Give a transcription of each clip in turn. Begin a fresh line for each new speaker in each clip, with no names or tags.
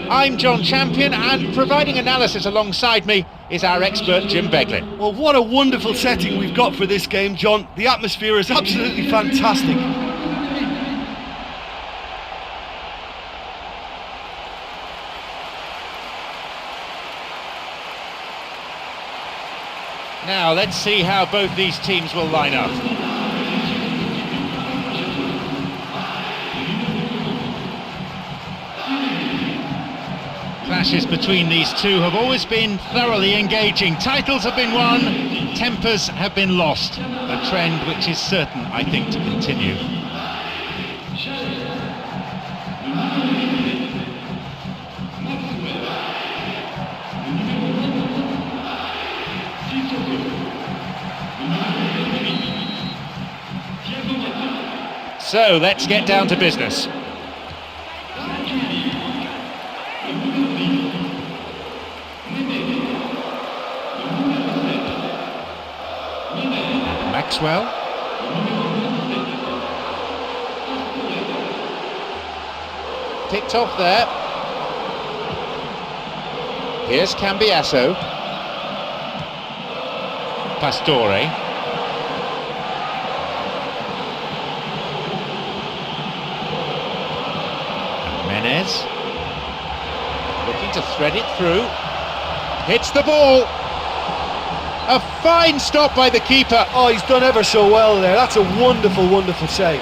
I'm John Champion, and providing analysis alongside me is our expert Jim Beglin.
Well, what a wonderful setting we've got for this game, John. The atmosphere is absolutely fantastic.
Now let's see how both these teams will line up. Clashes between these two have always been thoroughly engaging. Titles have been won, tempers have been lost. A trend which is certain, I think, to continue. So let's get down to business. Maxwell. Picked off there. Here's Cambiasso. Pastore. Menez. Looking to thread it through. Hits the ball. A fine stop by the keeper.
Oh, he's done ever so well there. That's a wonderful, wonderful save.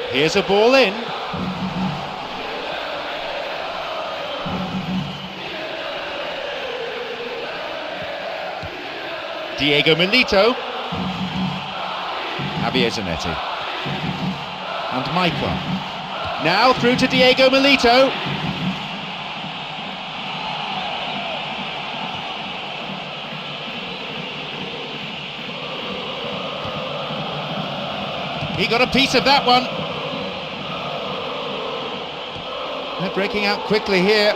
Here's a ball in. Diego Milito. Javier Zanetti. And Michael. Now through to Diego Milito. He got a piece of that one. They're breaking out quickly here.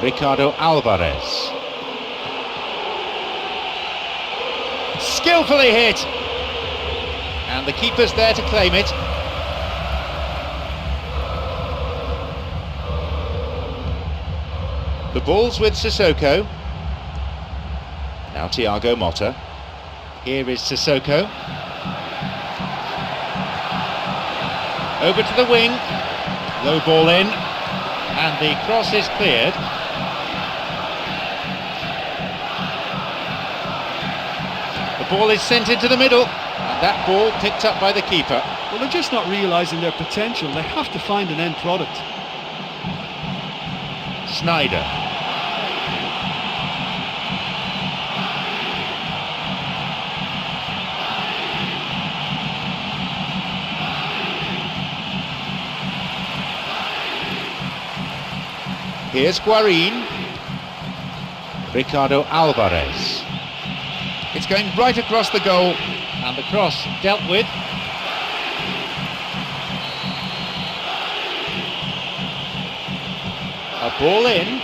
Ricardo Alvarez. Skillfully hit. And the keeper's there to claim it. The ball's with Sissoko. Now Thiago Motta. Here is Sissoko. Over to the wing. Low ball in. And the cross is cleared. The ball is sent into the middle, and that ball picked up by the keeper.
Well, they're just not realising their potential. They have to find an end product.
Snyder. Here's Guarín. Ricardo Alvarez. It's going right across the goal, and the cross dealt with. A ball in.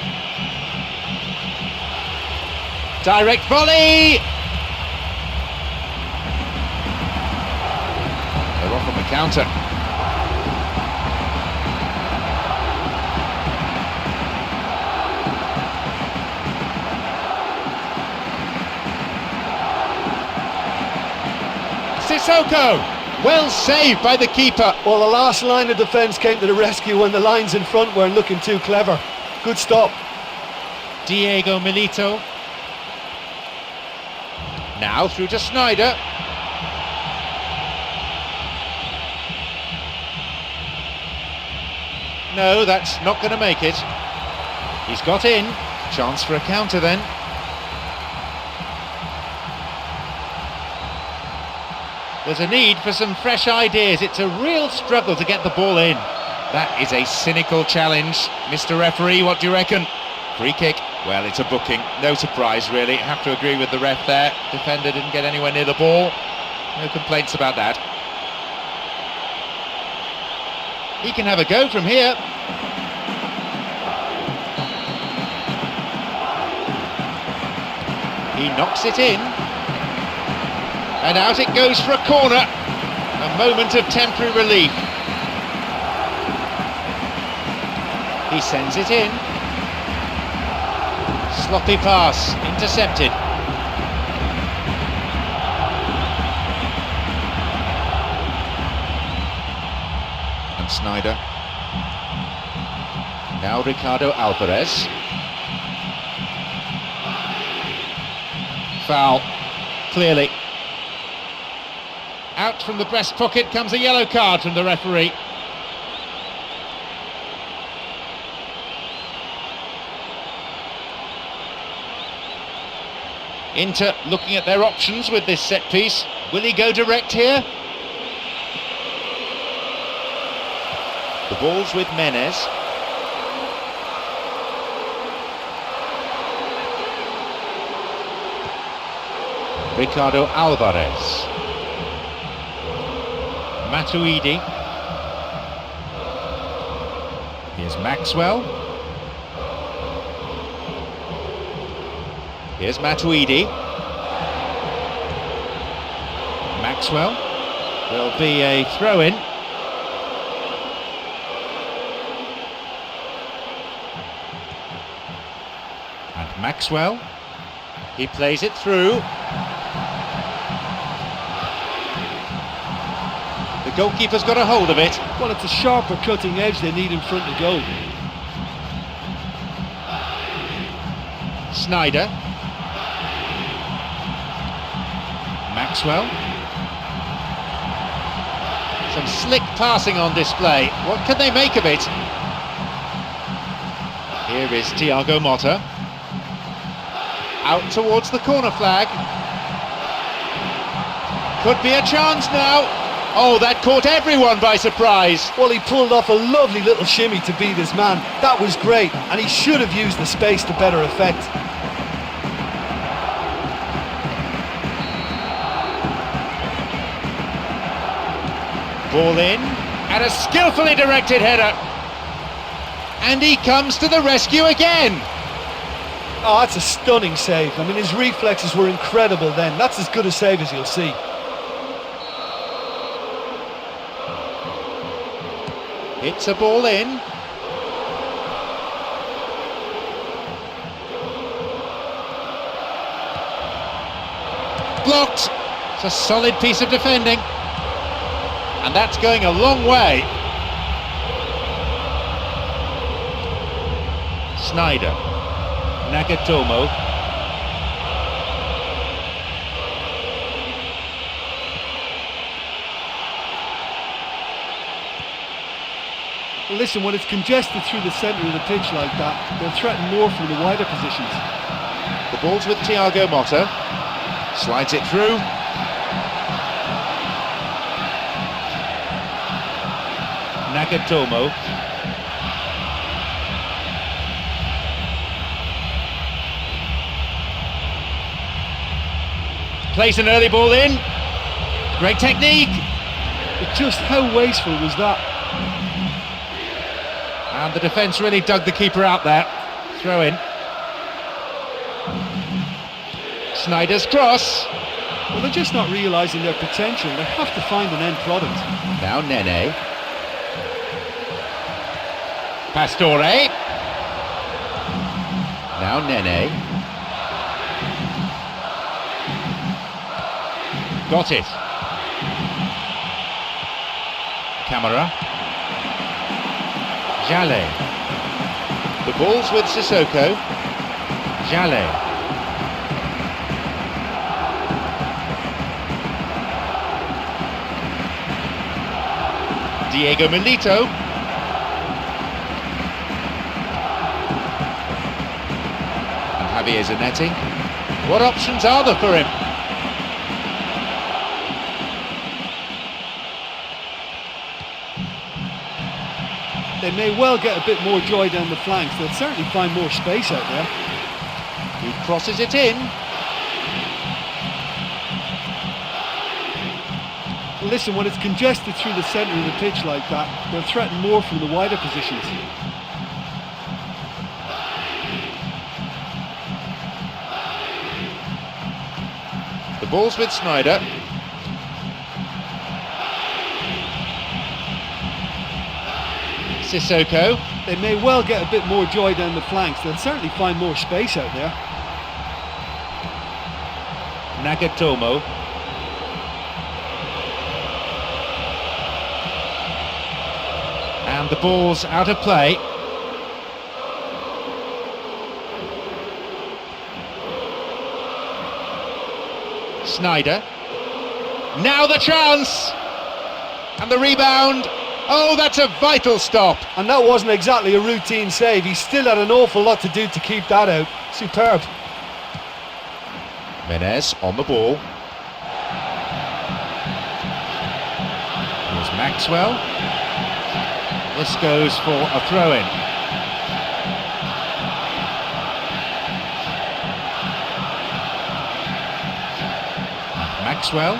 Direct volley! They're off on the counter. Sissoko! Well saved by the keeper.
Well, the last line of defence came to the rescue when the lines in front weren't looking too clever. Good stop.
Diego Milito. Now through to Sneijder. No, that's not going to make it. He's got in. Chance for a counter then. There's a need for some fresh ideas. It's a real struggle to get the ball in. That is a cynical challenge. Mr. Referee, what do you reckon? Free kick. Well, it's a booking. No surprise, really. Have to agree with the ref there. Defender didn't get anywhere near the ball. No complaints about that. He can have a go from here. He knocks it in. And out it goes for a corner. A moment of temporary relief. He sends it in. Sloppy pass, intercepted. And Sneijder. Now Ricardo Alvarez. Foul, clearly. Out from the breast pocket comes a yellow card from the referee. Inter looking at their options with this set piece. Will he go direct here? The ball's with Menez. Ricardo Alvarez. Matuidi. Here's Maxwell. Here's Matuidi. Maxwell. There'll be a throw-in. And Maxwell. He plays it through. The goalkeeper's got a hold of it.
Well, it's a sharper cutting edge they need in front of goal.
Sneijder. Maxwell. Some slick passing on display. What can they make of it? Here is Thiago Motta. Out towards the corner flag. Could be a chance now. Oh, that caught everyone by surprise.
Well, he pulled off a lovely little shimmy to beat his man. That was great, and he should have used the space to better effect.
Ball in, and a skillfully directed header. And he comes to the rescue again.
Oh, that's a stunning save. I mean, his reflexes were incredible then. That's as good a save as you'll see.
Hits a ball in. Blocked. It's a solid piece of defending. And that's going a long way. Sneijder. Nagatomo.
Well, listen, when it's congested through the centre of the pitch like that, they'll threaten more from the wider positions.
The ball's with Thiago Motta. Slides it through. Nagatomo. Plays an early ball in. Great technique.
But just how wasteful was that?
And the defence really dug the keeper out there. Throw in. Snyder's cross.
Well, they're just not realising their potential. They have to find an end product.
Now Nene. Pastore. Now Nene. Got it. Camera. Jallet. The ball's with Sissoko. Jallet. Diego Milito. And Javier Zanetti. What options are there for him?
They may well get a bit more joy down the flanks. They'll certainly find more space out there.
He crosses it in.
Well, listen, when it's congested through the centre of the pitch like that, they'll threaten more from the wider positions.
The ball's with Snyder. Sissoko.
They may well get a bit more joy down the flanks. They'll certainly find more space out there.
Nagatomo. And the ball's out of play. Snyder. Now the chance! And the rebound. Oh, that's a vital stop.
And that wasn't exactly a routine save. He still had an awful lot to do to keep that out. Superb.
Menez on the ball. Here's Maxwell. This goes for a throw-in. Maxwell.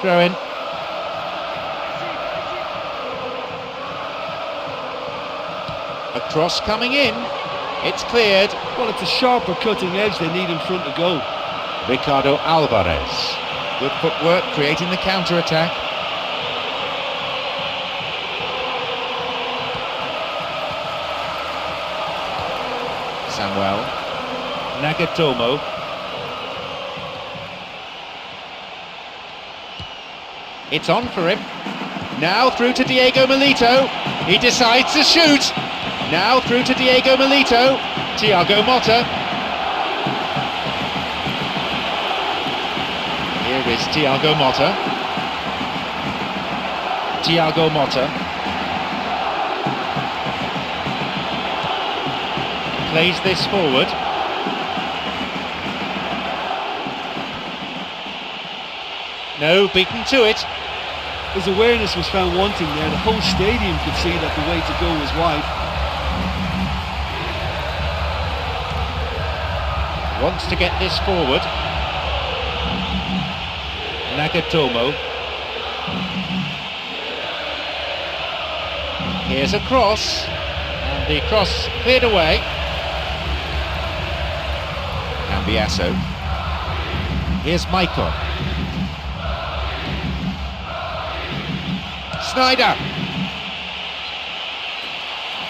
Throw in. A cross coming in. It's cleared.
Well, it's a sharper cutting edge they need in front of goal.
Ricardo Alvarez. Good footwork, creating the counter-attack. Samuel. Nagatomo. It's on for him. Now through to Diego Milito. He decides to shoot. Now through to Diego Milito. Thiago Motta. Here is Thiago Motta. Thiago Motta. Plays this forward. No, beaten to it.
His awareness was found wanting there. The whole stadium could see that the way to go was wide.
Wants to get this forward. Nagatomo. Here's a cross. And the cross cleared away. Cambiasso. Here's Michael. Snyder.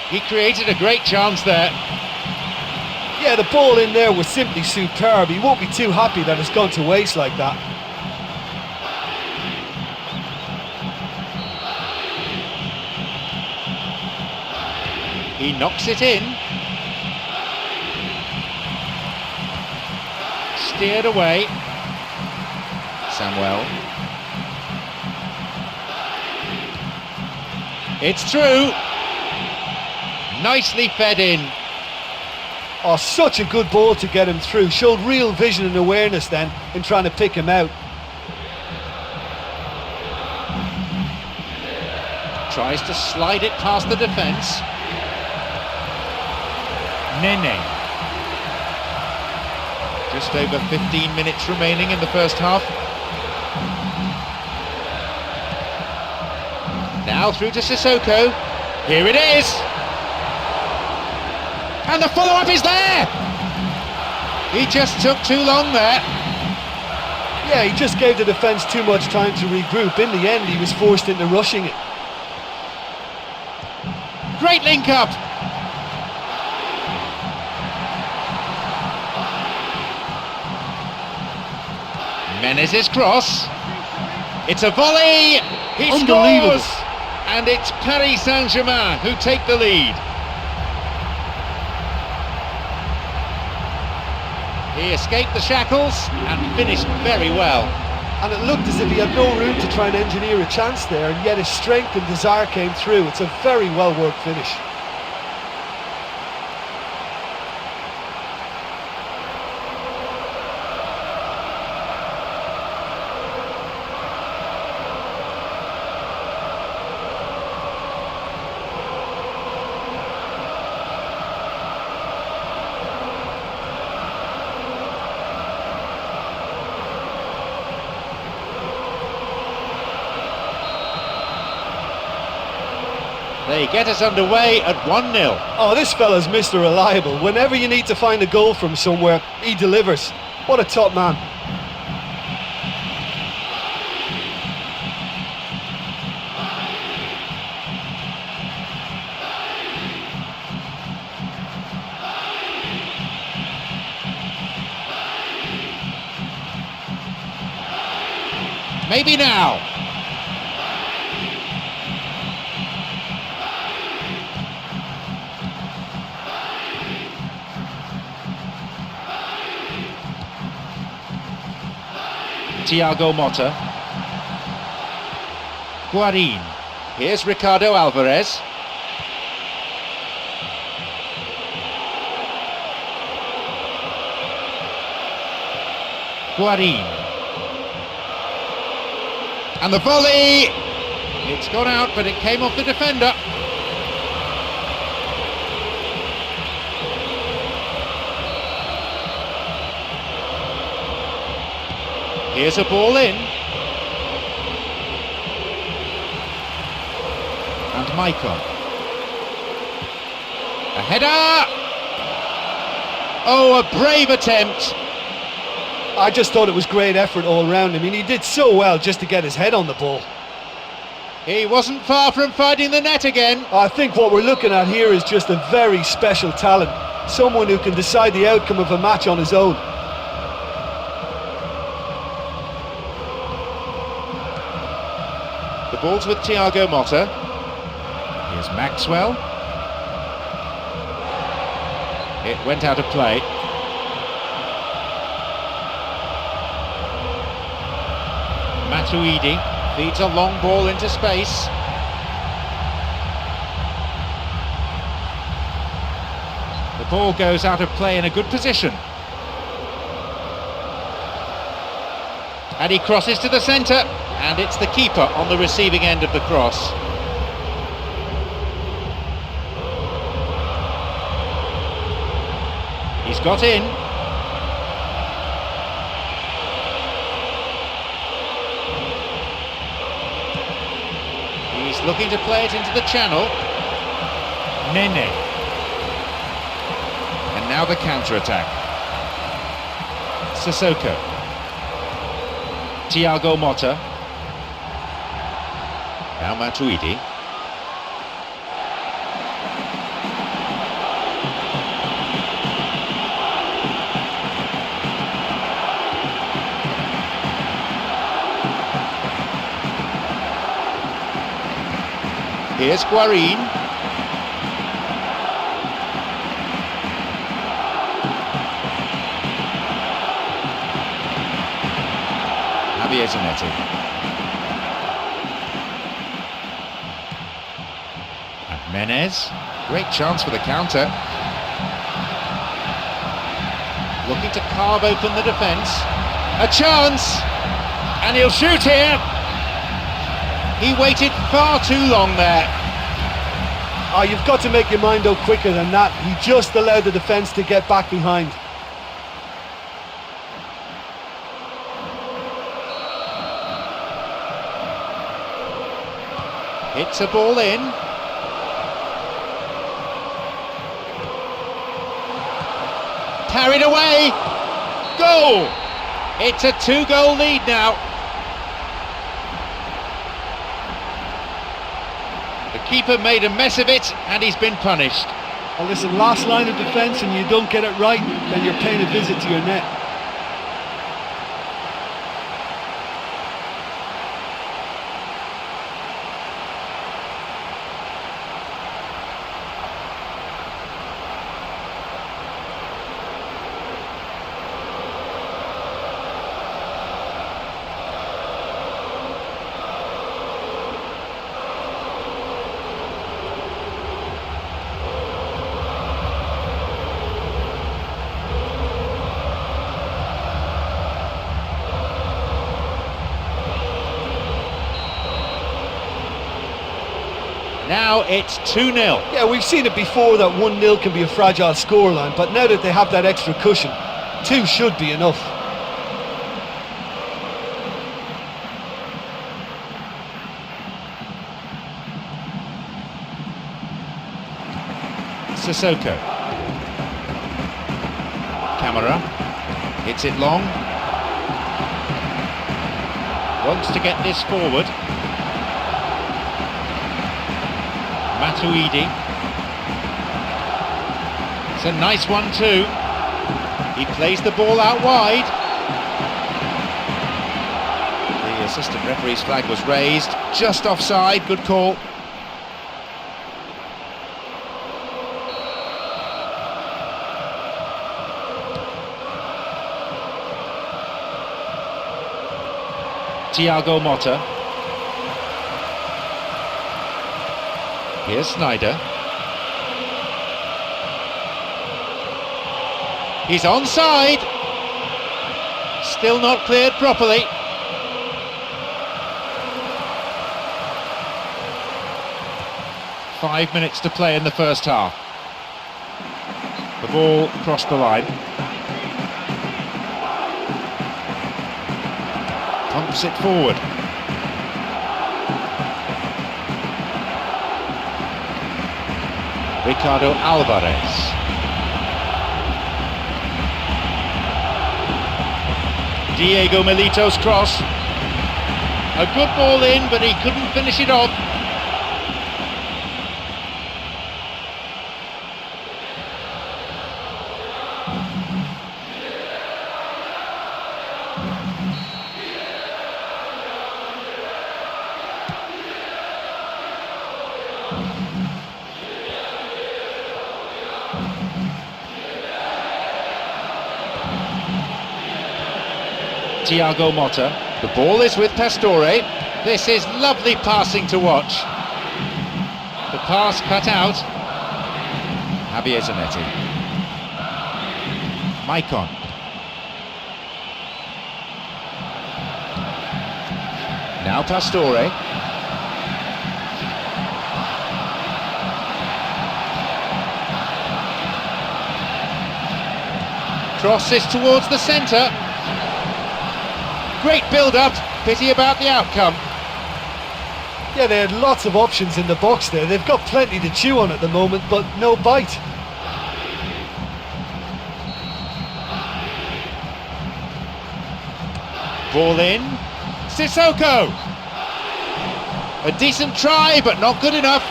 He created a great chance there.
Yeah, the ball in there was simply superb. He won't be too happy that it's gone to waste like that.
He knocks it in. Steered away. Samuel. It's through. Nicely fed in.
Oh, such a good ball to get him through. Showed real vision and awareness then in trying to pick him out.
Tries to slide it past the defence. Nene. Just over 15 minutes remaining in the first half. Now through to Sissoko. Here it is! And the follow-up is there! He just took too long there.
Yeah, he just gave the defence too much time to regroup. In the end, he was forced into rushing it.
Great link-up! Menezes' cross. It's a volley! He
Unbelievable.
scores! And it's Paris Saint-Germain who take the lead. He escaped the shackles and finished very well.
And it looked as if he had no room to try and engineer a chance there, and yet his strength and desire came through. It's a very well-worked finish.
They get us underway at 1-0.
Oh, this fella's Mr. Reliable. Whenever you need to find a goal from somewhere, he delivers. What a top man.
Maybe now. Thiago Motta. Guarin. Here's Ricardo Alvarez. Guarin. And the volley! It's gone out, but it came off the defender. Here's a ball in. And Maicon. A header! Oh, a brave attempt.
I just thought it was great effort all round. I mean, he did so well just to get his head on the ball.
He wasn't far from finding the net again.
I think what we're looking at here is just a very special talent. Someone who can decide the outcome of a match on his own.
The ball's with Thiago Motta. Here's Maxwell. It went out of play. Matuidi feeds a long ball into space. The ball goes out of play in a good position. And he crosses to the centre, and it's the keeper on the receiving end of the cross. He's got in. He's looking to play it into the channel. Nene. And now the counter-attack. Sissoko. Thiago Motta. Now Matuidi. Here's Guarin. Javier Zanetti. And Menez. Great chance for the counter. Looking to carve open the defence. A chance! And he'll shoot here! He waited far too long there.
Oh, you've got to make your mind up quicker than that. He just allowed the defence to get back behind.
Hits a ball in. Carried away. Goal! It's a 2-goal lead now. The keeper made a mess of it and he's been punished.
Well, listen, last line of defence and you don't get it right, then you're paying a visit to your net.
Now it's 2-0.
Yeah, we've seen it before that 1-0 can be a fragile scoreline, but now that they have that extra cushion, 2 should be enough.
Sissoko. Camera. Hits it long. Wants to get this forward. Matuidi. It's a nice one too. He plays the ball out wide. The assistant referee's flag was raised. Just offside, good call. Thiago Motta. Here's Sneijder. He's onside. Still not cleared properly. Five minutes to play in the first half. The ball crossed the line. Pumps it forward. Ricardo Alvarez. Diego Milito's cross. A good ball in, but he couldn't finish it off. Thiago Motta. The ball is with Pastore. This is lovely passing to watch. The pass cut out. Javier Zanetti. Maicon. Now Pastore. Crosses towards the centre. Great build-up, pity about the outcome.
Yeah, they had lots of options in the box there. They've got plenty to chew on at the moment, but no bite.
Ball in. Sissoko! A decent try, but not good enough.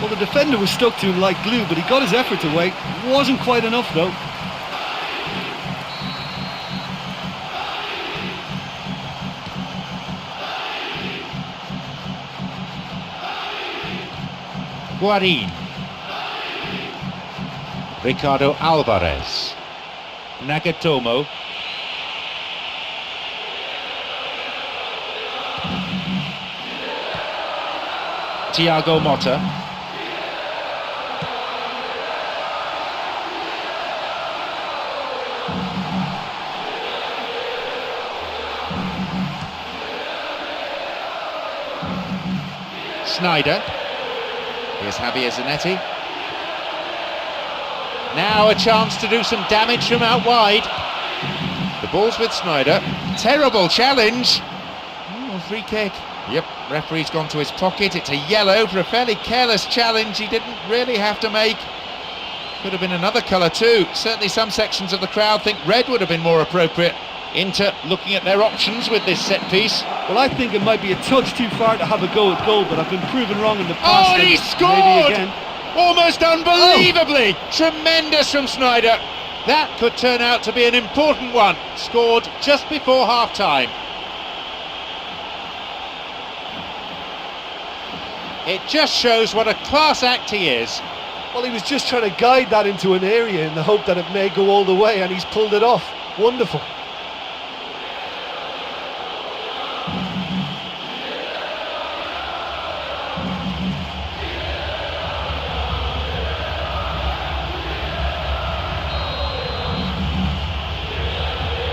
Well, the defender was stuck to him like glue, but he got his effort away. Wasn't quite enough, though.
Guarin. Ricardo Alvarez. Nagatomo. Thiago Motta. Sneijder. Here's Javier Zanetti. Now a chance to do some damage from out wide. The ball's with Sneijder. Terrible challenge. Ooh, a free kick. Yep, referee's gone to his pocket. It's a yellow for a fairly careless challenge he didn't really have to make. Could have been another colour too. Certainly some sections of the crowd think red would have been more appropriate. Inter looking at their options with this set piece.
Well, I think it might be a touch too far to have a go at goal, but I've been proven wrong in the past.
Oh, and he scored!
Maybe again.
Almost unbelievably! Oh. Tremendous from Sneijder. That could turn out to be an important one. Scored just before half-time. It just shows what a class act he is.
Well, he was just trying to guide that into an area in the hope that it may go all the way, and he's pulled it off. Wonderful.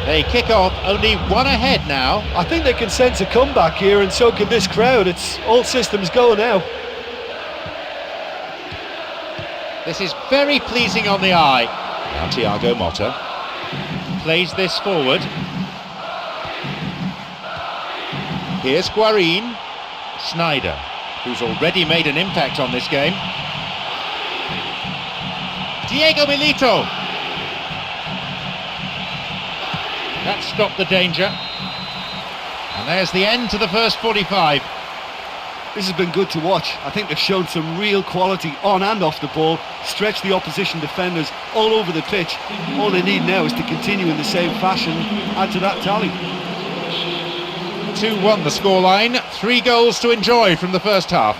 They kick off only one ahead now.
I think they can sense a comeback here, and so can this crowd. It's all systems go now.
This is very pleasing on the eye. Now Thiago Motta plays this forward. Here's Guarín. Sneijder, who's already made an impact on this game. Diego Milito. That stopped the danger. And there's the end to the first 45.
This has been good to watch. I think they've shown some real quality on and off the ball, stretched the opposition defenders all over the pitch. All they need now is to continue in the same fashion, add to that tally.
2-1 the scoreline, 3 goals to enjoy from the first half.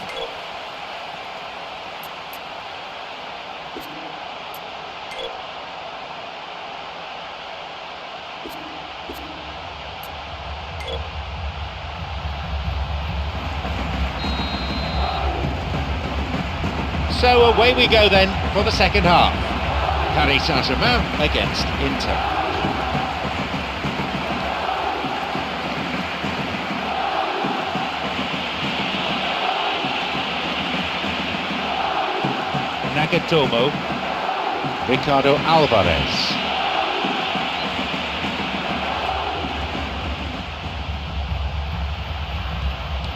So away we go then for the second half. Paris Saint-Germain against Inter. Nagatomo, Ricardo Alvarez.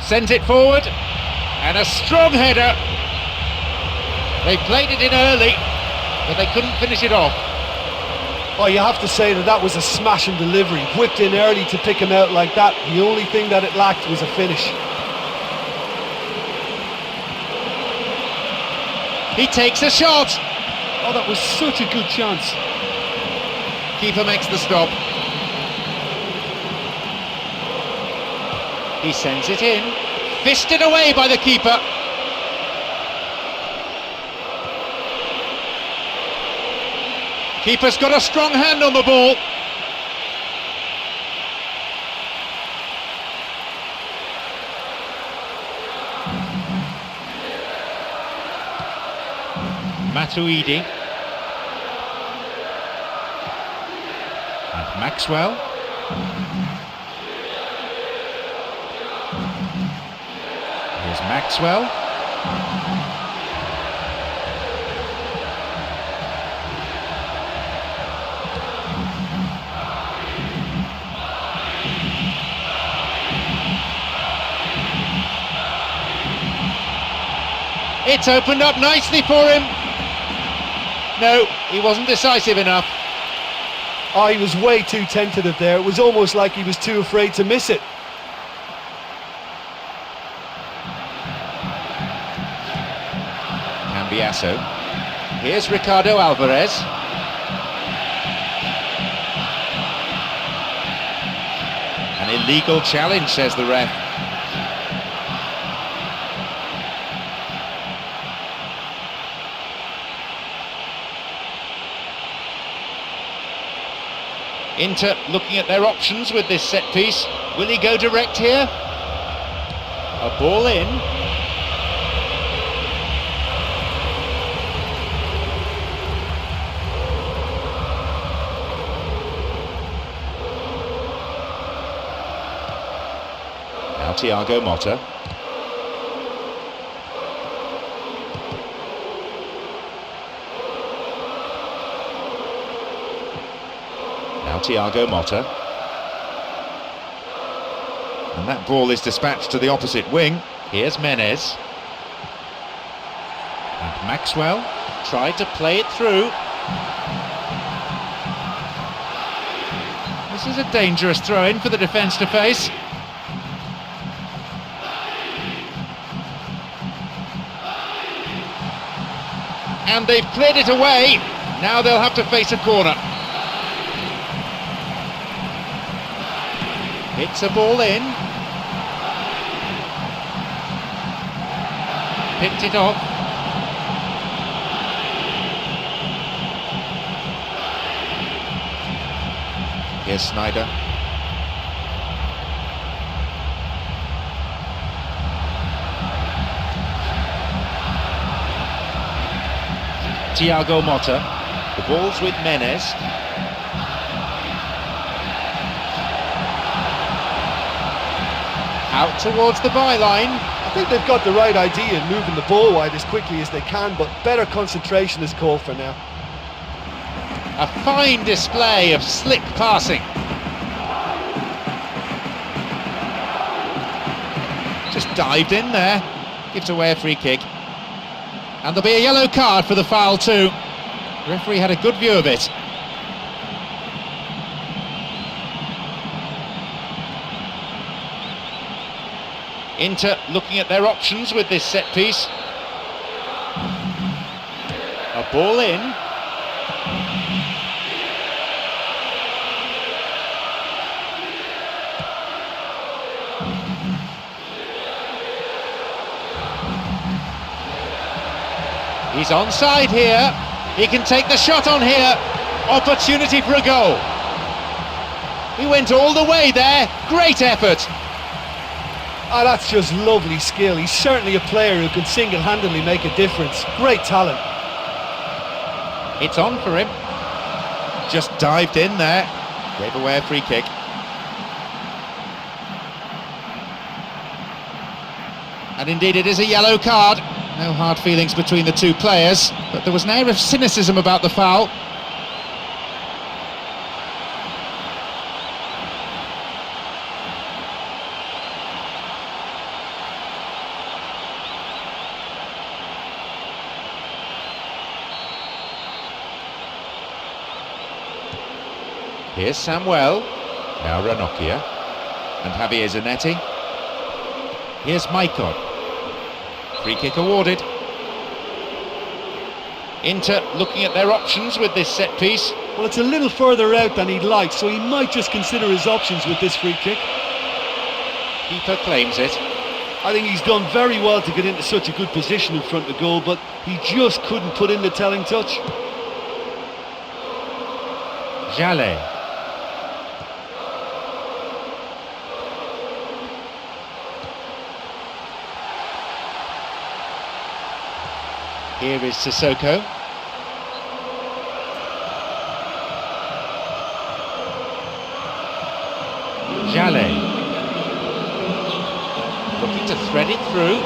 Sends it forward, and a strong header. They played it in early, but they couldn't finish it off.
Oh, you have to say that was a smashing delivery. Whipped in early to pick him out like that. The only thing that it lacked was a finish.
He takes a shot.
Oh, that was such a good chance.
Keeper makes the stop. He sends it in. Fisted away by the keeper. Keeper's got a strong hand on the ball. Matuidi. And Maxwell. Here's Maxwell. It's opened up nicely for him. No, he wasn't decisive enough.
Oh, he was way too tentative there. It was almost like he was too afraid to miss it.
Cambiasso. Here's Ricardo Alvarez. An illegal challenge, says the ref. Inter looking at their options with this set piece. Will he go direct here? A ball in. Now Thiago Motta. Thiago Motta. And that ball is dispatched to the opposite wing. Here's Menez. And Maxwell tried to play it through. This is a dangerous throw-in for the defence to face. And they've cleared it away. Now they'll have to face a corner. Hits a ball in. Picked it off. Here's Sneijder. Thiago Motta. The ball's with Menez. Out towards the byline.
I think they've got the right idea in moving the ball wide as quickly as they can, but better concentration is called for now.
A fine display of slick passing. Just dived in there. Gives away a free kick. And there'll be a yellow card for the foul too. The referee had a good view of it. Inter looking at their options with this set piece. A ball in. He's onside here. He can take the shot on here. Opportunity for a goal. He went all the way there. Great effort.
Oh, that's just lovely skill. He's certainly a player who can single-handedly make a difference. Great talent.
It's on for him. Just dived in there. Gave away a free kick. And indeed it is a yellow card. No hard feelings between the two players, but there was an air of cynicism about the foul. Here's Samuel, now Ranocchia, and Javier Zanetti. Here's Maicon. Free kick awarded. Inter looking at their options with this set piece.
Well, it's a little further out than he'd like, so he might just consider his options with this free kick.
Keeper claims it.
I think he's done very well to get into such a good position in front of goal, but he just couldn't put in the telling touch.
Jallet. Here is Sissoko. Jallet. Looking to thread it through.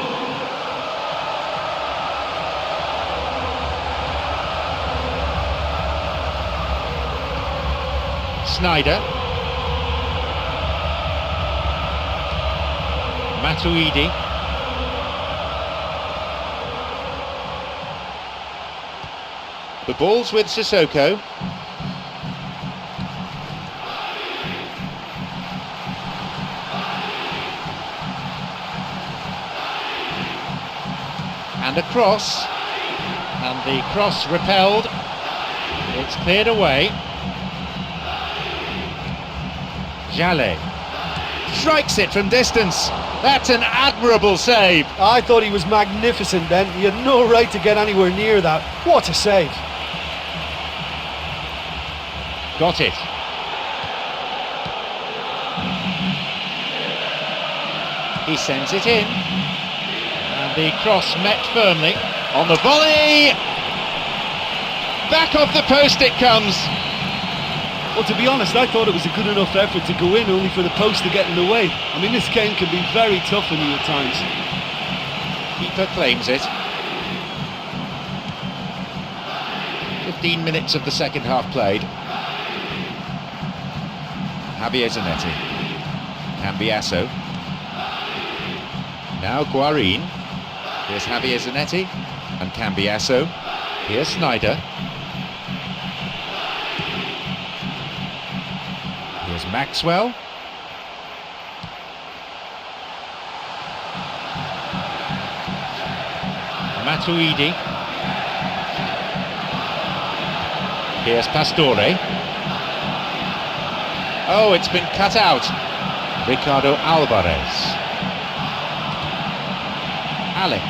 Sneijder. Matuidi. The ball's with Sissoko. And a cross. And the cross repelled. It's cleared away. Jallet strikes it from distance. That's an admirable save.
I thought he was magnificent then. He had no right to get anywhere near that. What a save.
Got it. He sends it in. And the cross met firmly on the volley. Back off the post it comes.
Well, to be honest, I thought it was a good enough effort to go in, only for the post to get in the way. I mean, this game can be very tough on you at times.
Keeper claims it. 15 minutes of the second half played. Javier Zanetti. Cambiasso. Now Guarin. Here's Javier Zanetti and Cambiasso. Here's Snyder. Here's Maxwell. Matuidi. Here's Pastore. Oh, it's been cut out. Ricardo Alvarez. Alex.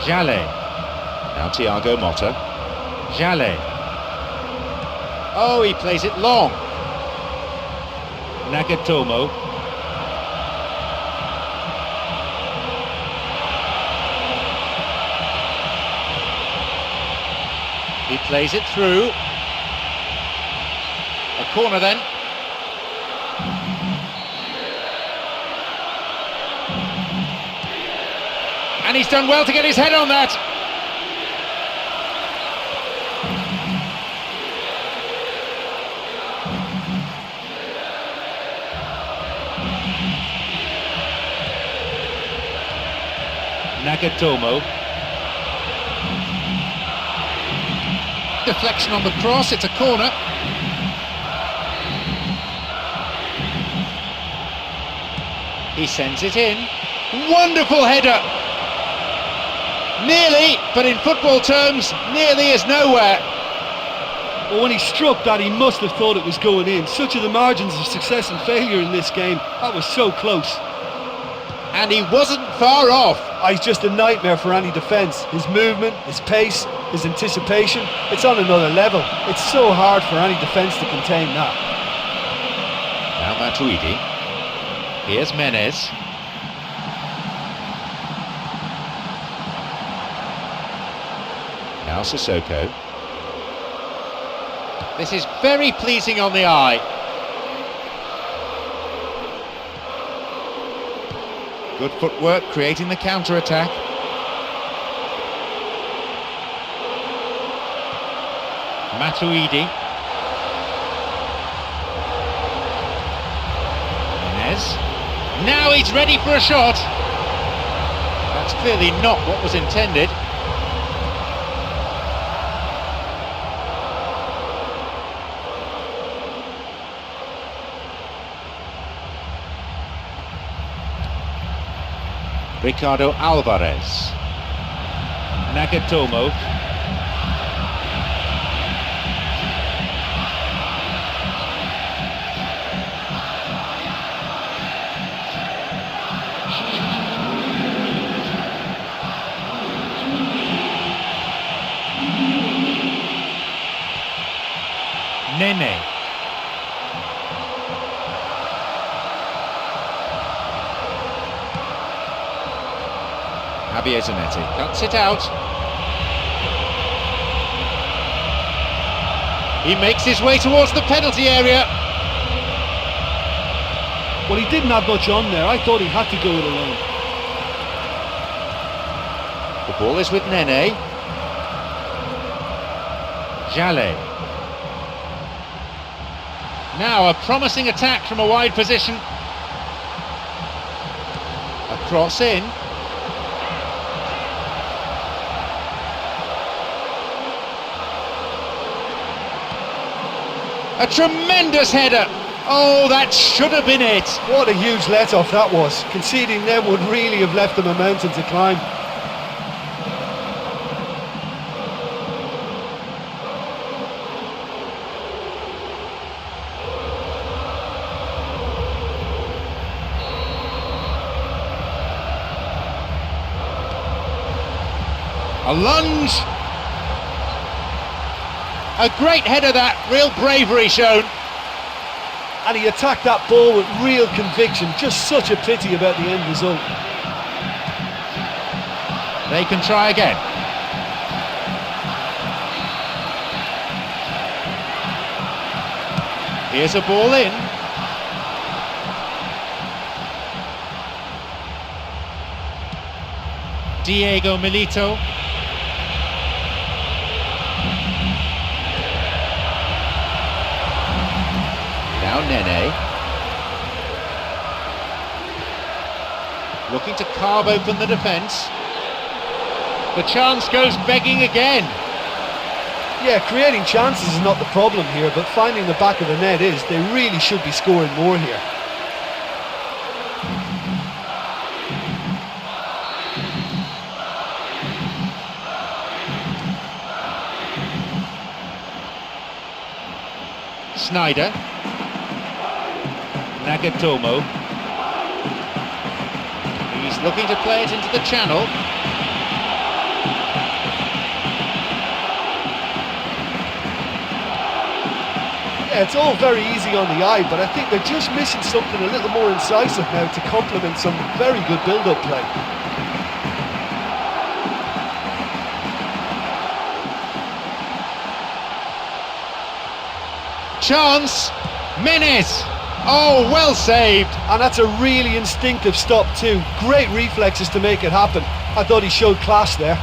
Jallet. Now Thiago Motta. Jallet. Oh, he plays it long. Nagatomo. He plays it through. A corner then. And he's done well to get his head on that. Nagatomo. Deflection on the cross, it's a corner. He sends it in. Wonderful header! Nearly, but in football terms, nearly is nowhere.
Well, when he struck that, he must have thought it was going in. Such are the margins of success and failure in this game. That was so close.
And he wasn't far off.
He's just a nightmare for any defence. His movement, his pace, his anticipation, it's on another level. It's so hard for any defence to contain that.
Now Matuidi. Here's Menez. Now Sissoko. This is very pleasing on the eye. Good footwork, creating the counter-attack. Matuidi. Menez. Now he's ready for a shot. That's clearly not what was intended. Ricardo Alvarez. Nagatomo. Nene. Javier Zanetti cuts it out. He makes his way towards the penalty area.
Well, he didn't have much on there. I thought he had to go it alone.
The ball is with Nene. Jallet. Now a promising attack from a wide position. A cross in. A tremendous header. Oh, that should have been it.
What a huge let-off that was. Conceding there would really have left them a mountain to climb.
A lunge. A great header that, real bravery shown.
And he attacked that ball with real conviction. Just such a pity about the end result.
They can try again. Here's a ball in. Diego Milito. Now Nene. Looking to carve open the defence. The chance goes begging again.
Yeah, creating chances is not the problem here, but finding the back of the net is. They really should be scoring more here.
Snyder. Nagatomo. He's looking to play it into the channel.
Yeah, it's all very easy on the eye, but I think they're just missing something a little more incisive now to complement some very good build-up play.
Chance! Menes! Oh, well saved!
And that's a really instinctive stop too. Great reflexes to make it happen. I thought he showed class there.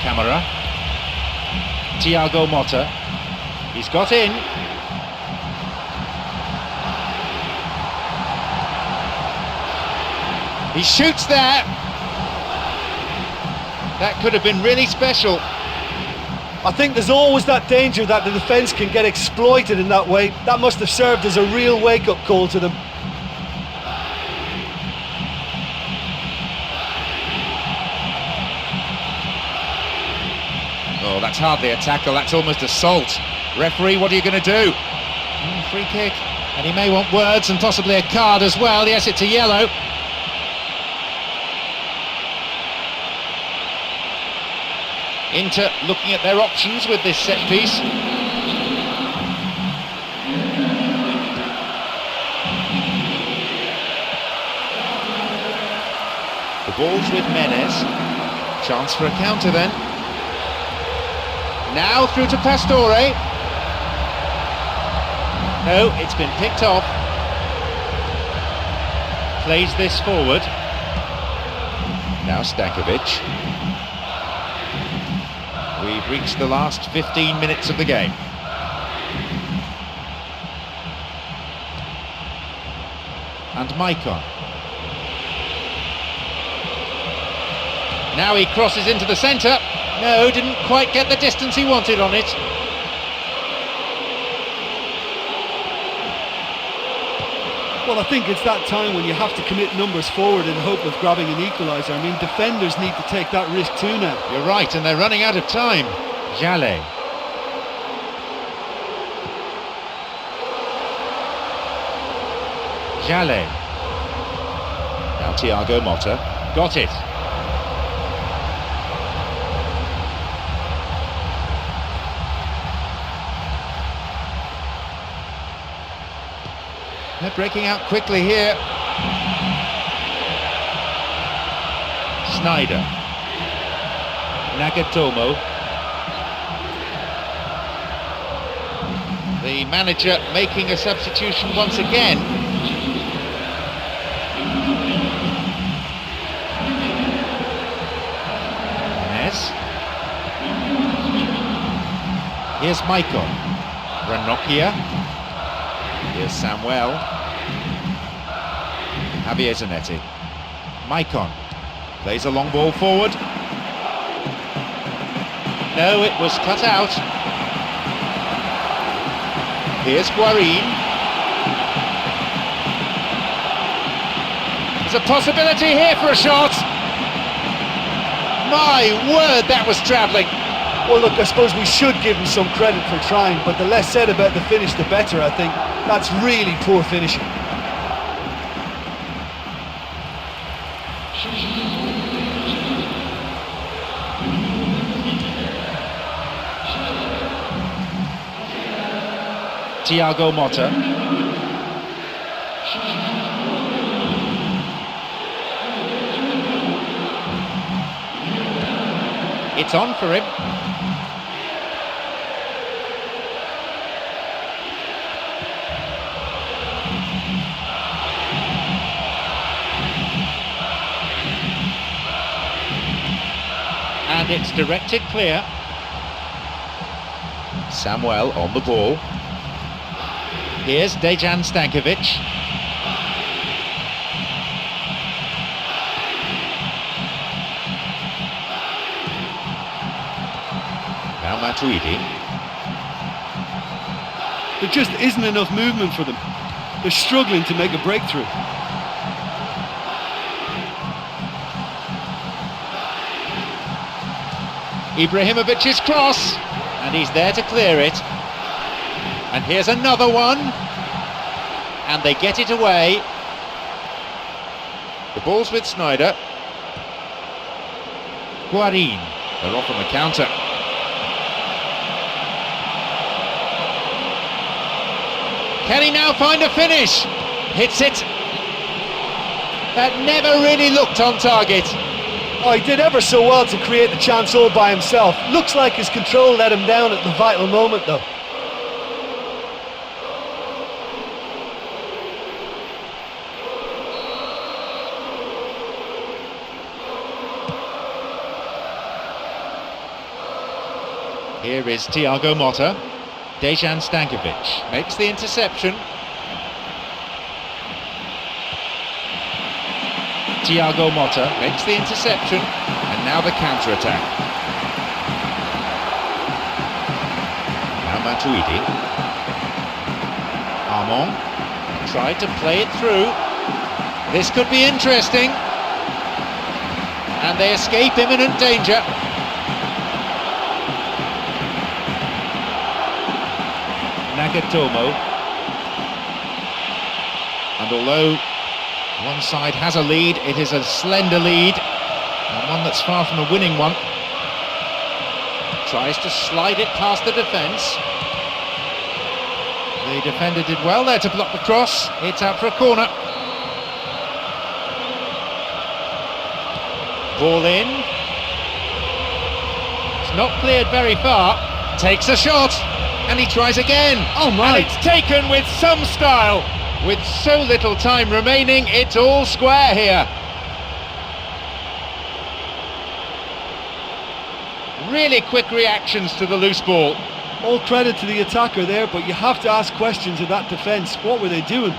Camera. Thiago Motta. He's got in. He shoots there. That could have been really special.
I think there's always that danger that the defence can get exploited in that way. That must have served as a real wake-up call to them.
Oh, that's hardly a tackle, that's almost assault. Referee, what are you going to do? Free kick. And he may want words and possibly a card as well. Yes, it's a yellow. Inter looking at their options with this set piece. The ball's with Menes. Chance for a counter then. Now through to Pastore. No, it's been picked off. Plays this forward. Now Stankovic. We've reached the last 15 minutes of the game. And Maicon. Now he crosses into the centre. No, didn't quite get the distance he wanted on it.
Well, I think it's that time when you have to commit numbers forward in hope of grabbing an equaliser. I mean, defenders need to take that risk too now.
You're right, and they're running out of time. Jallet. Jallet. Now Thiago Motta. Got it. They're breaking out quickly here. Snyder. Nagatomo. The manager making a substitution once again. Menes. Here's Maicon. Ranocchia. Here's Samuel. Javier Zanetti. Maicon plays a long ball forward. No, it was cut out. Here's Guarin. There's a possibility here for a shot. My word, that was travelling.
Well, look, I suppose we should give him some credit for trying, but the less said about the finish, the better, I think. That's really poor finishing.
Thiago Motta. It's on for him. And it's directed clear. Samuel on the ball. Here's Dejan Stankovic. Now Matuidi.
There just isn't enough movement for them. They're struggling to make a breakthrough.
Ibrahimovic's cross, and he's there to clear it. And here's another one, and they get it away. The ball's with Snyder. Guarin, they're off on the counter. Can he now find a finish? Hits it. That never really looked on target.
Oh, he did ever so well to create the chance all by himself. Looks like his control let him down at the vital moment, though.
Here is Thiago Motta. Dejan Stankovic makes the interception. Thiago Motta makes the interception, and now the counter-attack. Now Matuidi. Armand tried to play it through. This could be interesting. And they escape imminent danger. Nagatomo. And although one side has a lead, it is a slender lead, and one that's far from a winning one. Tries to slide it past the defence. The defender did well there to block the cross. It's out for a corner. Ball in. It's not cleared very far. Takes a shot, and he tries again.
Oh my!
And it's taken with some style. With so little time remaining, it's all square here. Really quick reactions to the loose ball.
All credit to the attacker there, but you have to ask questions of that defence. What were they doing?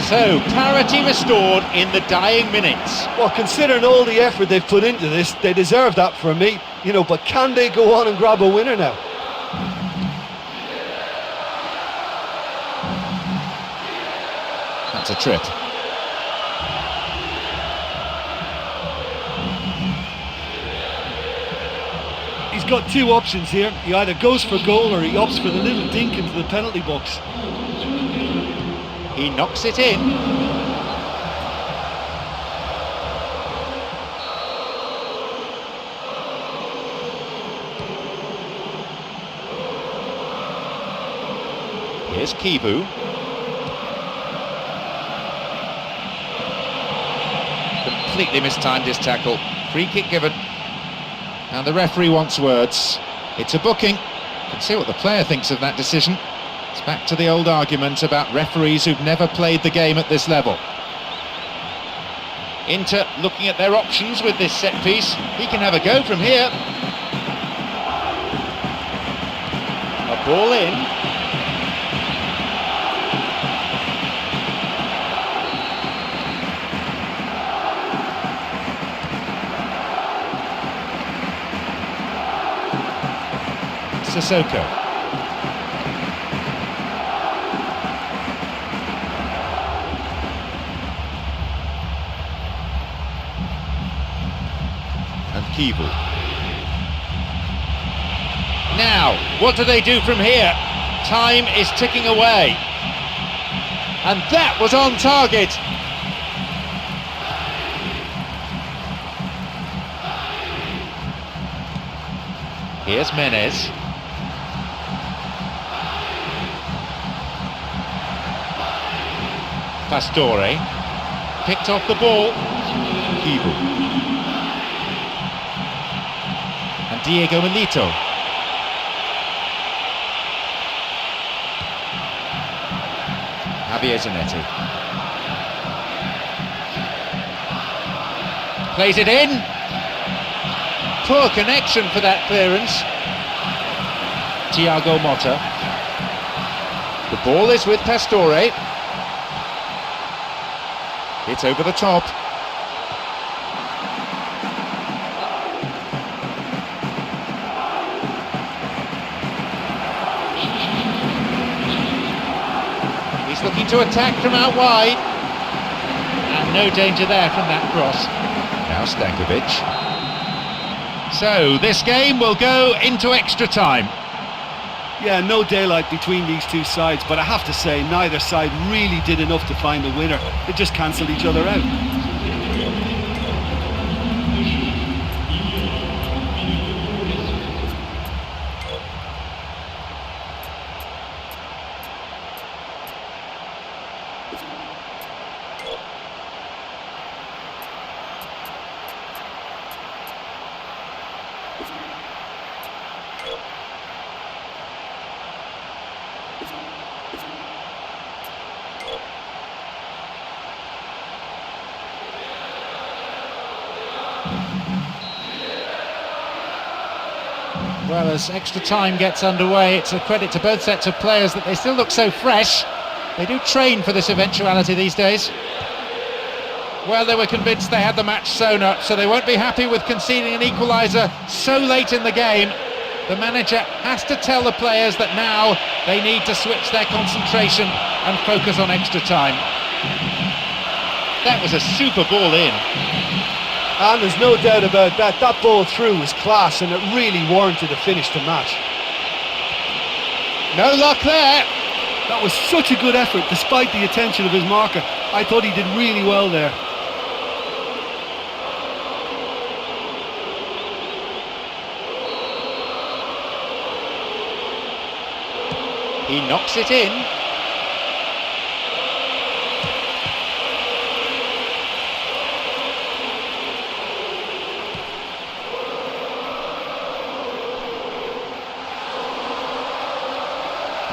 So, parity restored in the dying minutes.
Well, considering all the effort they've put into this, they deserve that for me. You know, but can they go on and grab a winner now?
That's a trip.
He's got two options here. He either goes for goal or he opts for the little dink into the penalty box.
He knocks it in. Here's Kivu. Completely mistimed his tackle. Free kick given. And the referee wants words. It's a booking. You can see what the player thinks of that decision. It's back to the old argument about referees who've never played the game at this level. Inter looking at their options with this set piece. He can have a go from here. A ball in. Sissoko. Kivu. Now, what do they do from here? Time is ticking away. And that was on target. Here's Menez. Pastore. Picked off the ball. Kivu. And Diego Milito. Javier Zanetti. Plays it in. Poor connection for that clearance. Thiago Motta. The ball is with Pastore. It's over the top. He's looking to attack from out wide. And no danger there from that cross. Now Stankovic. So this game will go into extra time.
Yeah, no daylight between these two sides, but I have to say neither side really did enough to find the winner. They just cancelled each other out.
Well, as extra time gets underway, it's a credit to both sets of players that they still look so fresh. They do train for this eventuality these days. Well, they were convinced they had the match sewn up, so they won't be happy with conceding an equaliser so late in the game. The manager has to tell the players that now they need to switch their concentration and focus on extra time. That was a super ball in.
And there's no doubt about that, that ball through was class and it really warranted a finish to match.
No luck there.
That was such a good effort despite the attention of his marker. I thought he did really well there.
He knocks it in.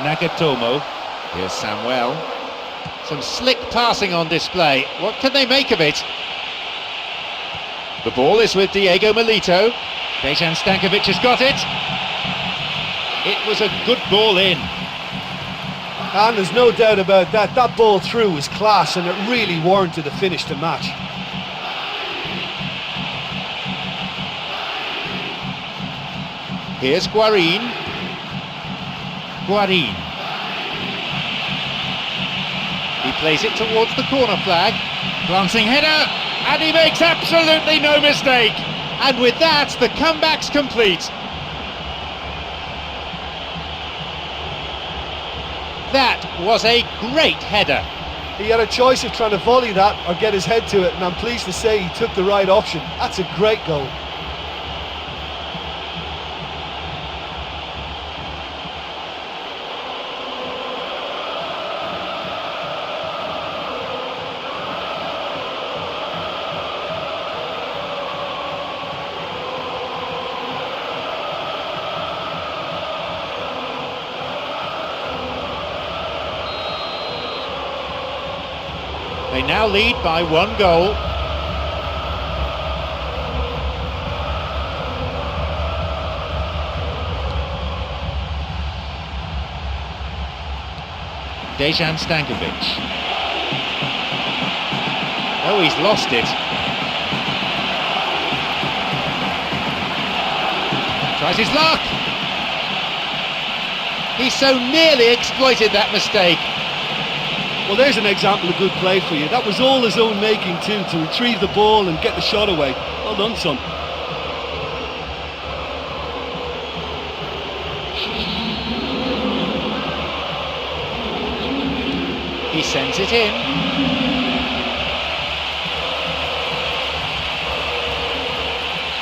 Nagatomo. Here's Samuel. Some slick passing on display. What can they make of it? The ball is with Diego Milito. Dejan Stankovic has got it. It was a good ball in.
And there's no doubt about that, that ball through was class and it really warranted a finish to match.
Here's Guarín. Guarín. He plays it towards the corner flag. Glancing header, and he makes absolutely no mistake. And with that, the comeback's complete. That was a great header.
He had a choice of trying to volley that or get his head to it, and I'm pleased to say he took the right option. That's a great goal.
They now lead by 1 goal. Dejan Stankovic. Oh, he's lost it. Tries his luck. He so nearly exploited that mistake.
Well, there's an example of good play for you. That was all his own making too, to retrieve the ball and get the shot away. Well done, son.
He sends it in.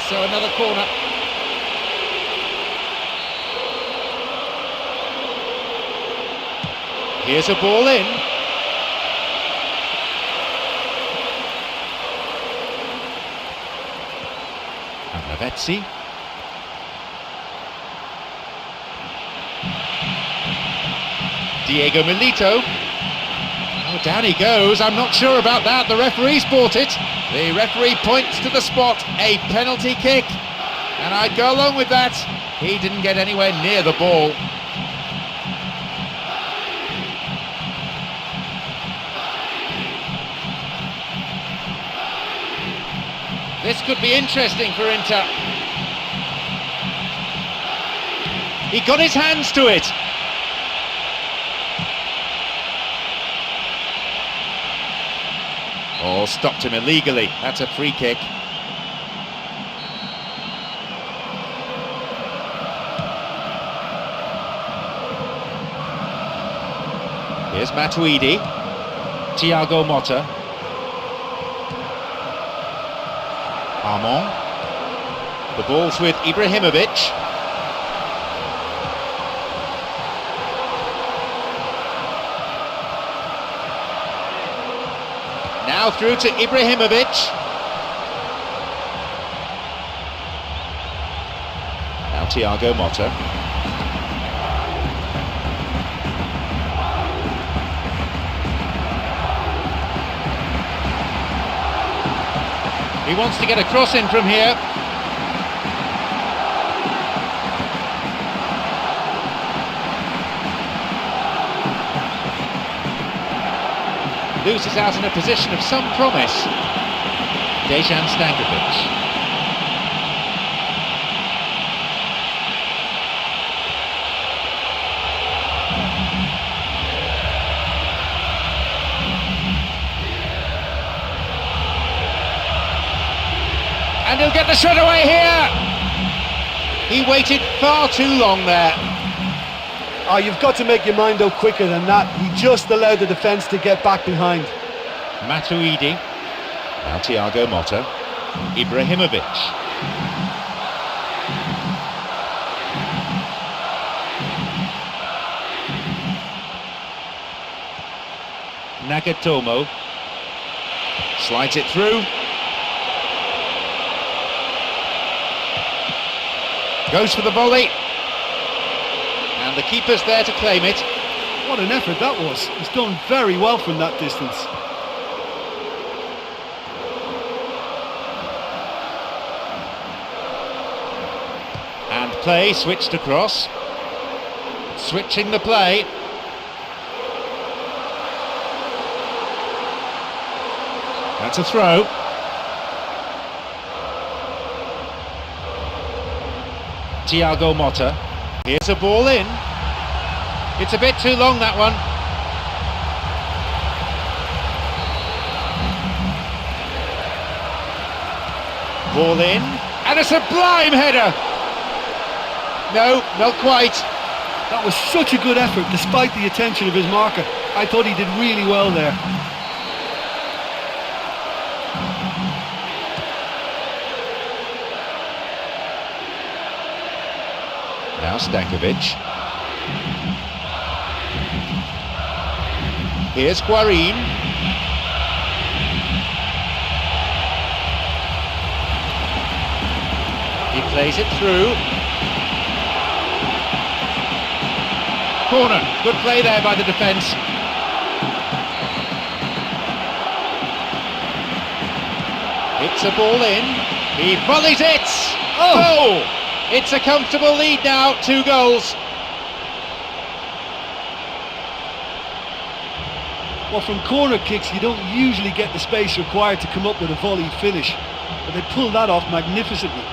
So another corner. Here's a ball in. Lavezzi. Diego Milito. Oh, down he goes. I'm not sure about that. The referee's bought it. The referee points to the spot. A penalty kick. And I'd go along with that. He didn't get anywhere near the ball. This could be interesting for Inter. He got his hands to it. Oh, stopped him illegally. That's a free kick. Here's Matuidi. Thiago Motta. Armand. The ball's with Ibrahimovic. Now through to Ibrahimovic. Now Thiago Motta. He wants to get a cross in from here. Loses out in a position of some promise. Dejan Stankovic. And he'll get the shot away here. He waited far too long there.
Oh, you've got to make your mind up quicker than that. He just allowed the defence to get back behind.
Matuidi. Now Thiago Motta. Ibrahimovic. Nagatomo. Slides it through. Goes for the volley. And the keeper's there to claim it.
What an effort that was. He's done very well from that distance.
And play switched across. Switching the play. That's a throw. Thiago Motta. Here's a ball in. It's a bit too long, that one. Ball in. And a sublime header. No, not quite.
That was such a good effort despite the attention of his marker. I thought he did really well there.
Now Stankovic. Here's Guarin. He plays it through. Corner. Good play there by the defence. It's a ball in. He volleys it. Oh! It's a comfortable lead now, 2 goals.
Well, from corner kicks, you don't usually get the space required to come up with a volley finish, but they pulled that off magnificently.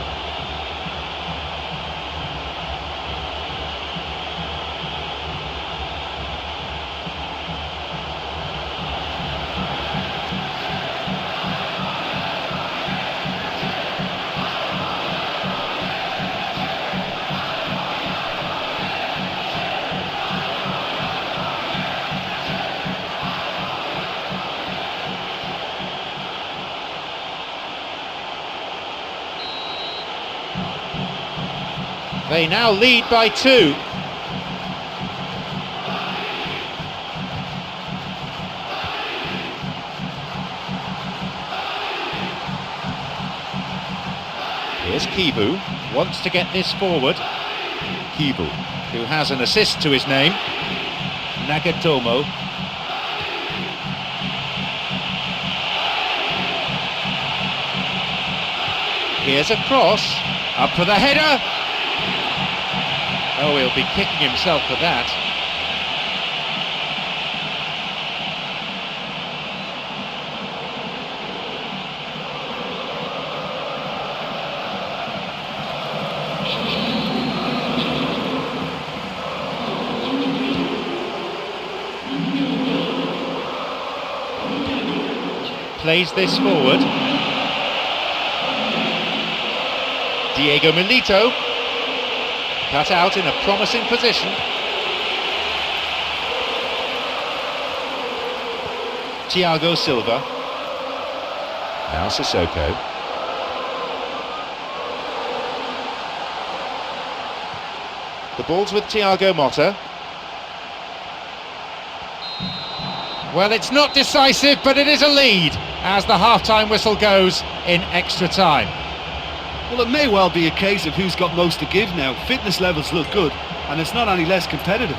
They now lead by 2. Here's Kivu, wants to get this forward. Kivu, who has an assist to his name. Nagatomo. Here's a cross, up for the header. Oh, he'll be kicking himself for that. Plays this forward. Diego Milito, cut out in a promising position. Thiago Silva. Now Sissoko. The ball's with Thiago Motta. Well, it's not decisive, but it is a lead as the half-time whistle goes in extra time.
Well, it may well be a case of who's got most to give now. Fitness levels look good, and it's not any less competitive.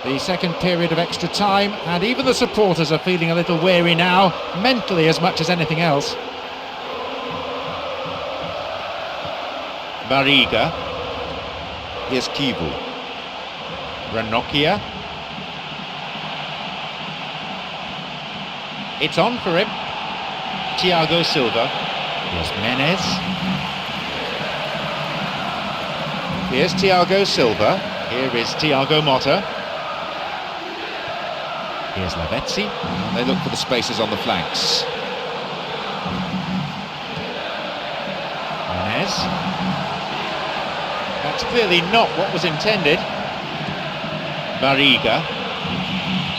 The second period of extra time, and even the supporters are feeling a little weary now, mentally as much as anything else. Barriga. Here's Kivu. Ranocchia. It's on for him. Thiago Silva. Here's Menez. Here's Thiago Silva. Here is Thiago Motta. Here's Lavezzi. They look for the spaces on the flanks. Menez. That's clearly not what was intended. Barriga.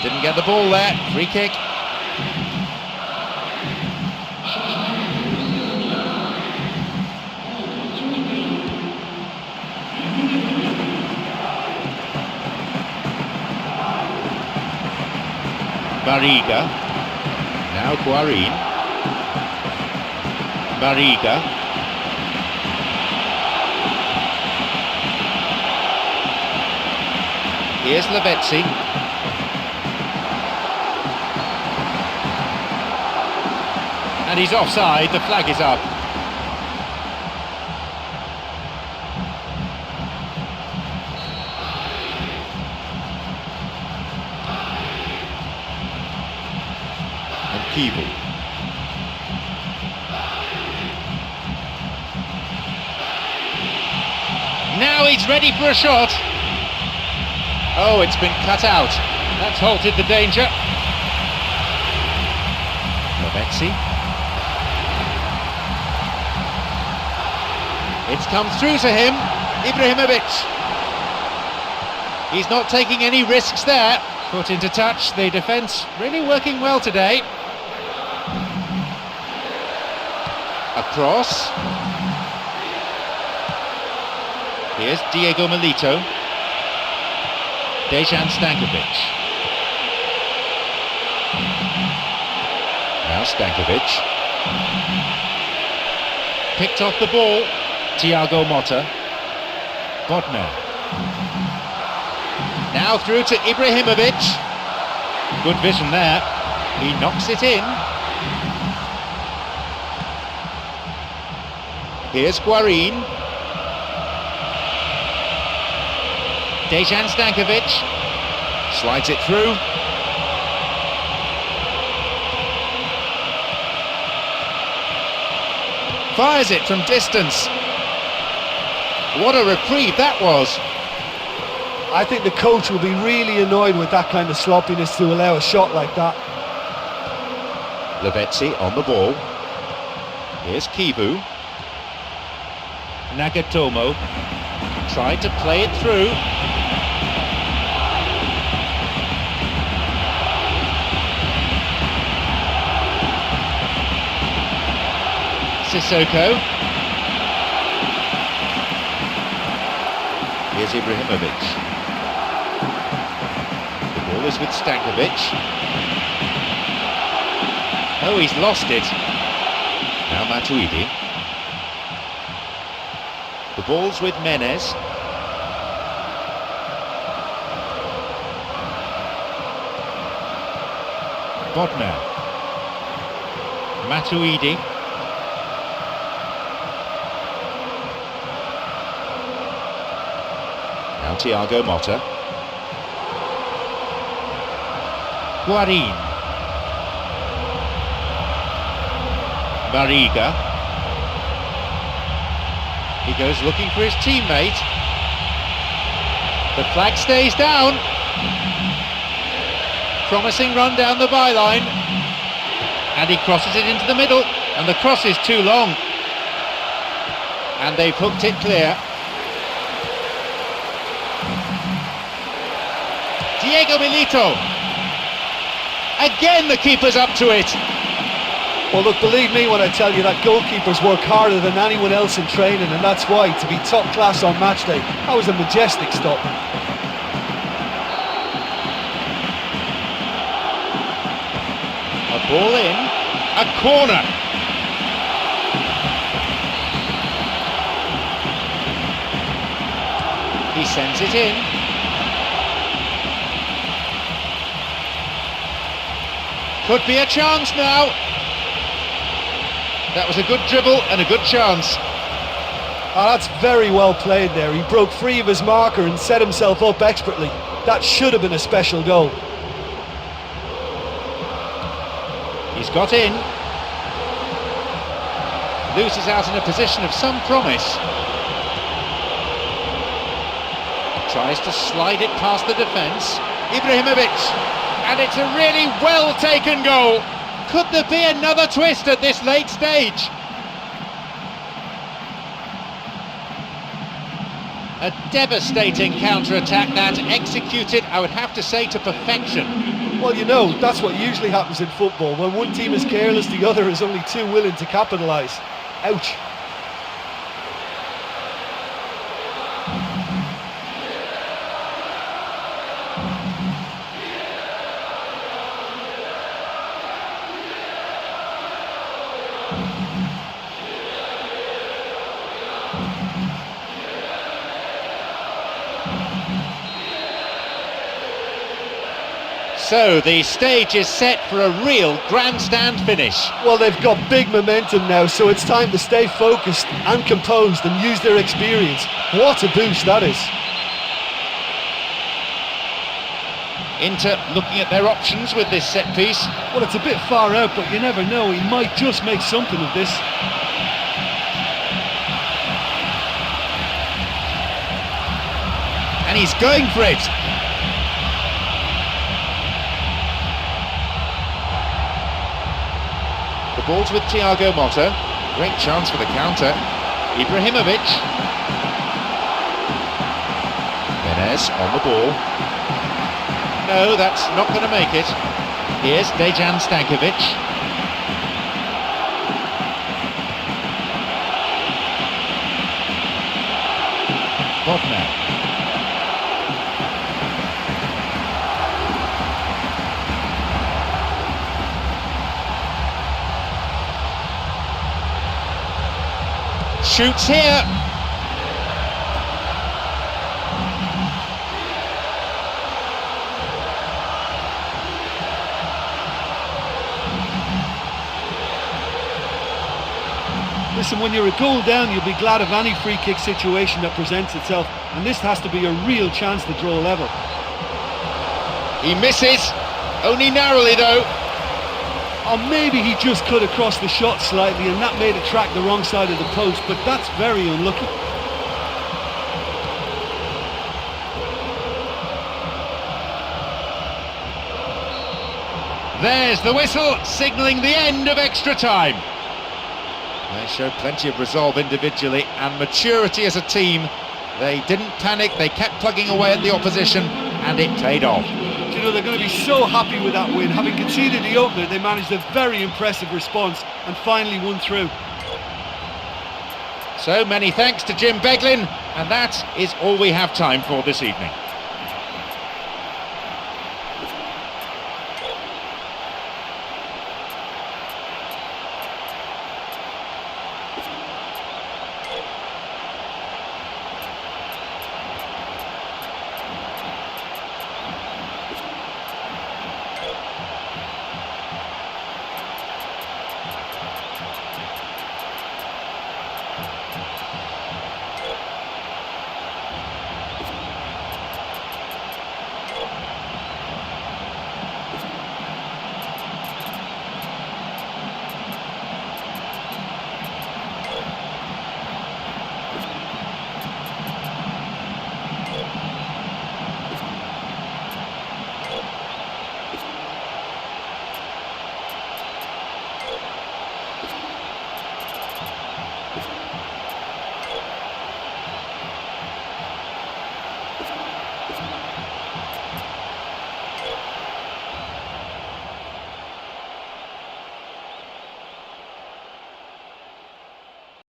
Didn't get the ball there. Free kick. Barriga, now Guarin. Barriga. Here's Lavezzi. And he's offside, the flag is up. Kivu. Now he's ready for a shot. Oh, it's been cut out. That's halted the danger. Lavezzi. It's come through to him. Ibrahimovic. He's not taking any risks there. Put into touch. The defence really working well today. Across. Here's Diego Milito. Dejan Stankovic. Now Stankovic. Picked off the ball. Thiago Motta. Bodmer. Now through to Ibrahimovic. Good vision there. He knocks it in. Here's Guarin. Dejan Stankovic slides it through. Fires it from distance. What a reprieve that was.
I think the coach will be really annoyed with that kind of sloppiness to allow a shot like that.
Lavezzi on the ball. Here's Kivu. Nagatomo tried to play it through. Sissoko. Here's Ibrahimovic. The ball is with Stankovic. Oh, he's lost it. Now Matuidi. The ball's with Menez. Bodmer. Matuidi. Now Thiago Motta. Guarin. Mariga. He goes looking for his teammate. The flag stays down. Promising run down the byline. And he crosses it into the middle. And the cross is too long. And they've hooked it clear. Diego Milito. Again the keeper's up to it.
Well, look, believe me when I tell you that goalkeepers work harder than anyone else in training, and that's why, to be top class on match day, that was a majestic stop.
A ball in, a corner. He sends it in. Could be a chance now. That was a good dribble and a good chance.
Oh, that's very well played there. He broke free of his marker and set himself up expertly. That should have been a special goal.
He's got in. Loses out in a position of some promise. Tries to slide it past the defence. Ibrahimovic. And it's a really well taken goal. Could there be another twist at this late stage? A devastating counter-attack that, executed, I would have to say, to perfection.
Well, you know, that's what usually happens in football. When one team is careless, the other is only too willing to capitalise. Ouch.
So the stage is set for a real grandstand finish.
Well, they've got big momentum now, so it's time to stay focused and composed and use their experience. What a boost that is.
Inter looking at their options with this set piece.
Well, it's a bit far out, but you never know. He might just make something of this.
And he's going for it. The ball's with Thiago Motta. Great chance for the counter. Ibrahimovic. Menez on the ball. No, that's not going to make it. Here's Dejan Stankovic. Bodmer. Shoots here.
Listen, when you're a goal down, you'll be glad of any free kick situation that presents itself, and this has to be a real chance to draw level.
He misses, only narrowly though.
Or maybe he just cut across the shot slightly and that made it track the wrong side of the post, but that's very unlucky.
There's the whistle, signalling the end of extra time. They showed plenty of resolve individually and maturity as a team. They didn't panic, they kept plugging away at the opposition, and it paid off.
You know, they're going to be so happy with that win. Having conceded the opener, they managed a very impressive response and finally won through.
So many thanks to Jim Beglin, and that is all we have time for this evening.